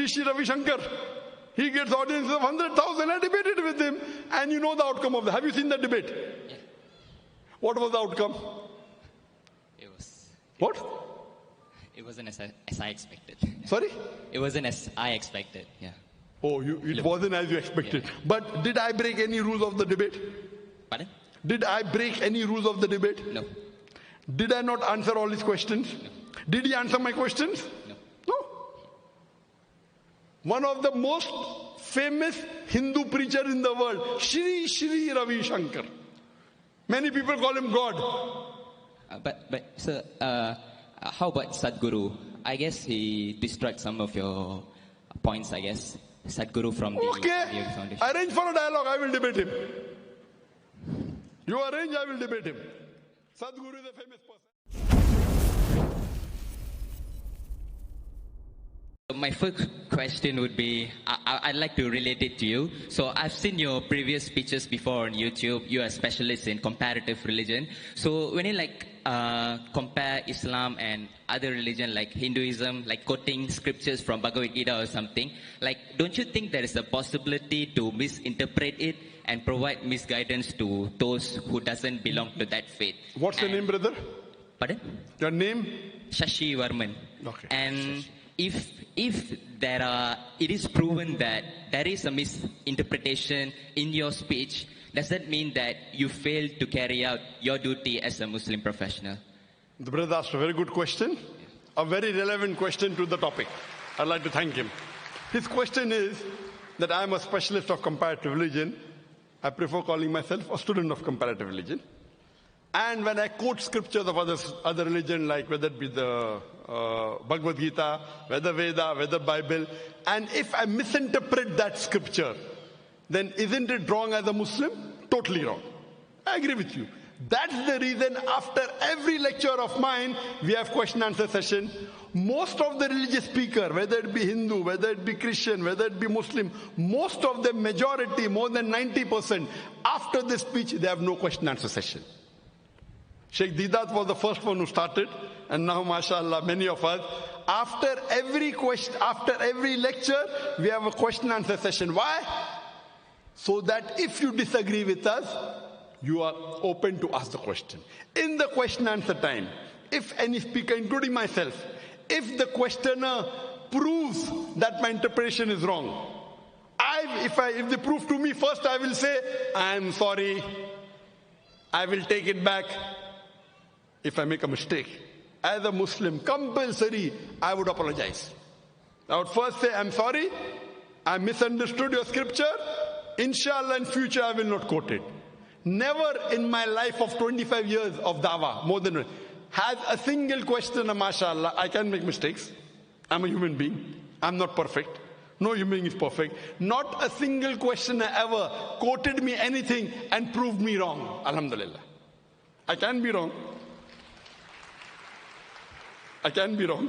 Sri Ravi Shankar, he gets audiences of 100,000. I debated with him, and you know the outcome of that. Have you seen that debate? Yeah. What was the outcome? It was. What? It wasn't as I expected. Sorry? It wasn't as I expected. Yeah. Oh, it wasn't as you expected. Yeah. But did I break any rules of the debate? Pardon? Did I break any rules of the debate? No. Did I not answer all his questions? No. Did he answer my questions? No. No. One of the most famous Hindu preacher in the world, Sri Ravi Shankar. Many people call him God. But sir, how about Sadhguru? I guess he destroyed some of your points, I guess. Sadhguru from the Okay. Foundation. Arrange for a dialogue, I will debate him. You arrange, I will debate him. Sadhguru is a famous person. My first question would be, I'd like to relate it to you. So I've seen your previous speeches before on YouTube. You are a specialist in comparative religion. So when you compare Islam and other religion like Hinduism, like quoting scriptures from Bhagavad Gita or something, don't you think there is a possibility to misinterpret it and provide misguidance to those who doesn't belong to that faith? What's your name, brother? Pardon? Your name? Shashi Varman. Okay. And if it is proven that there is a misinterpretation in your speech, does that mean that you failed to carry out your duty as a Muslim professional? The brother asked a very good question, a very relevant question to the topic. I'd like to thank him. His question is that I am a specialist of comparative religion. I prefer calling myself a student of comparative religion. And when I quote scriptures of other religion, like whether it be the Bhagavad Gita, whether Veda, whether Bible, and if I misinterpret that scripture, then isn't it wrong as a Muslim? Totally wrong. I agree with you. That's the reason after every lecture of mine, we have question answer session. Most of the religious speaker, whether it be Hindu, whether it be Christian, whether it be Muslim, most of the majority, more than 90%, after the speech, they have no question answer session. Sheikh Didat was the first one who started, and now, mashallah, many of us, after every lecture, we have a question answer session. Why? So that if you disagree with us, you are open to ask the question. In the question answer time, if any speaker, including myself, if the questioner proves that my interpretation is wrong, if they prove to me, first I will say, I am sorry, I will take it back. If I make a mistake, as a Muslim, compulsory, I would apologize. I would first say, I'm sorry, I misunderstood your scripture. Inshallah, in future, I will not quote it. Never in my life of 25 years of dawah, more than has a single questioner, mashallah, I can make mistakes. I'm a human being. I'm not perfect. No human being is perfect. Not a single questioner ever quoted me anything and proved me wrong. Alhamdulillah. I can be wrong. I can be wrong.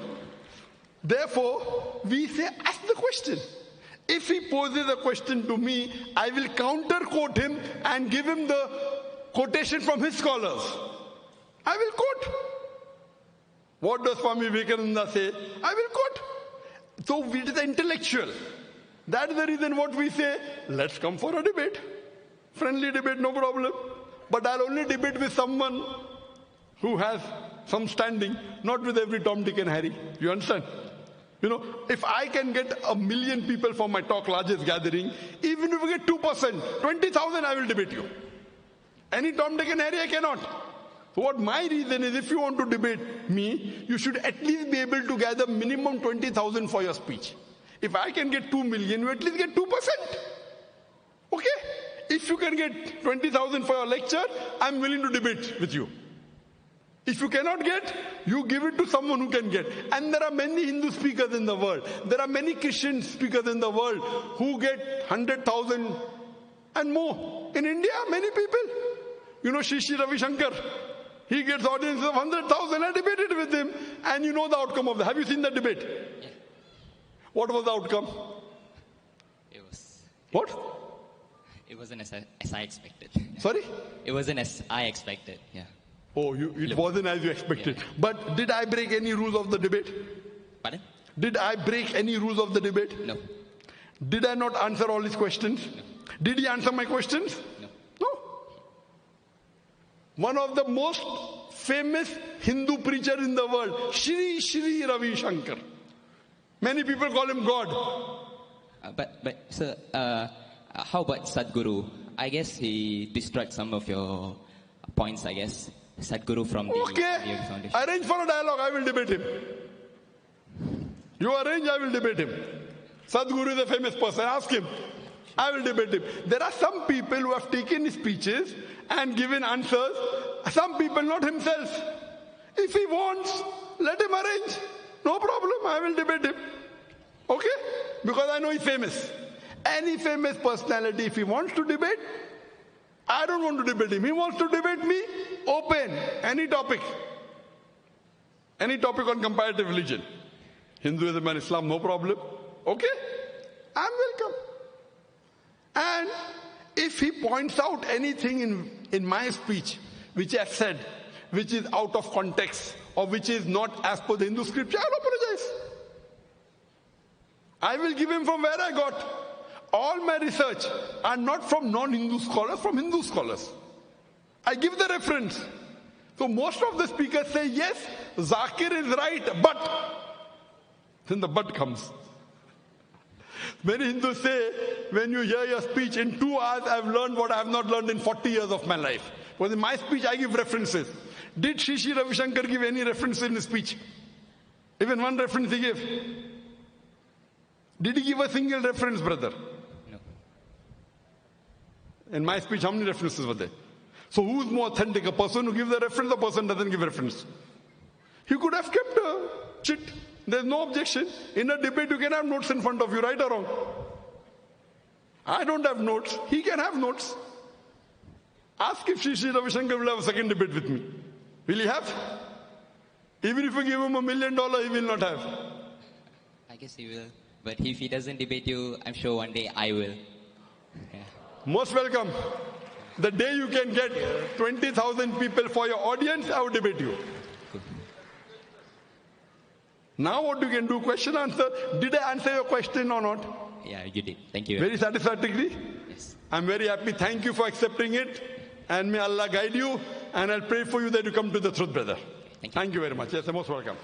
Therefore, we say, ask the question. If he poses a question to me, I will counter quote him and give him the quotation from his scholars. I will quote. What does Swami Vivekananda say? I will quote. So it is intellectual. That is the reason what we say, let's come for a debate. Friendly debate, no problem. But I'll only debate with someone who has some standing, not with every Tom, Dick and Harry. You understand? If I can get 1 million people for my talk, largest gathering, even if we get 2%, 20,000, I will debate you. Any Tom, Dick and Harry, I cannot. So what my reason is, if you want to debate me, you should at least be able to gather minimum 20,000 for your speech. If I can get 2 million, you at least get 2%. Okay? If you can get 20,000 for your lecture, I'm willing to debate with you. If you cannot get, you give it to someone who can get. And there are many Hindu speakers in the world. There are many Christian speakers in the world who get 100,000 and more. In India, many people. Sri Ravi Shankar, he gets audiences of 100,000. I debated with him, and you know the outcome of that. Have you seen that debate? Yeah. What was the outcome? It was. What? It wasn't as I expected. Sorry? It wasn't as I expected. Yeah. Oh, it wasn't as you expected. Yeah. But did I break any rules of the debate? Pardon? Did I break any rules of the debate? No. Did I not answer all his questions? No. Did he answer my questions? No. No. One of the most famous Hindu preacher in the world, Shri Ravi Shankar. Many people call him God. But sir, how about Sadhguru? I guess he destroyed some of your points, I guess. Sadhguru from the Okay. Foundation. Arrange for a dialogue, I will debate him. You arrange, I will debate him. Sadhguru is a famous person, ask him. I will debate him. There are some people who have taken his speeches and given answers. Some people, not himself. If he wants, let him arrange. No problem, I will debate him. Okay? Because I know he's famous. Any famous personality, if he wants to debate, I don't want to debate him. He wants to debate me, open, any topic. Any topic on comparative religion. Hinduism and Islam, no problem. Okay? I'm welcome. And if he points out anything in my speech, which I said, which is out of context, or which is not as per the Hindu scripture, I'll apologize. I will give him from where I got. All my research are not from non-Hindu scholars, from Hindu scholars. I give the reference. So most of the speakers say, yes, Zakir is right, but. Then the but comes. Many Hindus say, when you hear your speech, in 2 hours I've learned what I have not learned in 40 years of my life. Because in my speech I give references. Did Shri Ravi Shankar give any reference in his speech? Even one reference he gave. Did he give a single reference, brother? No. In my speech, how many references were there? So who's more authentic? A person who gives a reference or a person who doesn't give a reference? He could have kept a chit. There's no objection. In a debate, you can have notes in front of you, right or wrong. I don't have notes. He can have notes. Ask if Shri Ravi Shankar will have a second debate with me. Will he have? Even if you give him $1 million, he will not have. I guess he will. But if he doesn't debate you, I'm sure one day I will. Yeah. Most welcome. The day you can get 20,000 people for your audience, I will debate you. Now what you can do, question answer. Did I answer your question or not? Yeah, you did. Thank you. Very satisfactorily? Yes. I'm very happy. Thank you for accepting it. And may Allah guide you. And I'll pray for you that you come to the truth, brother. Thank you. Thank you very much. Yes, you're most welcome.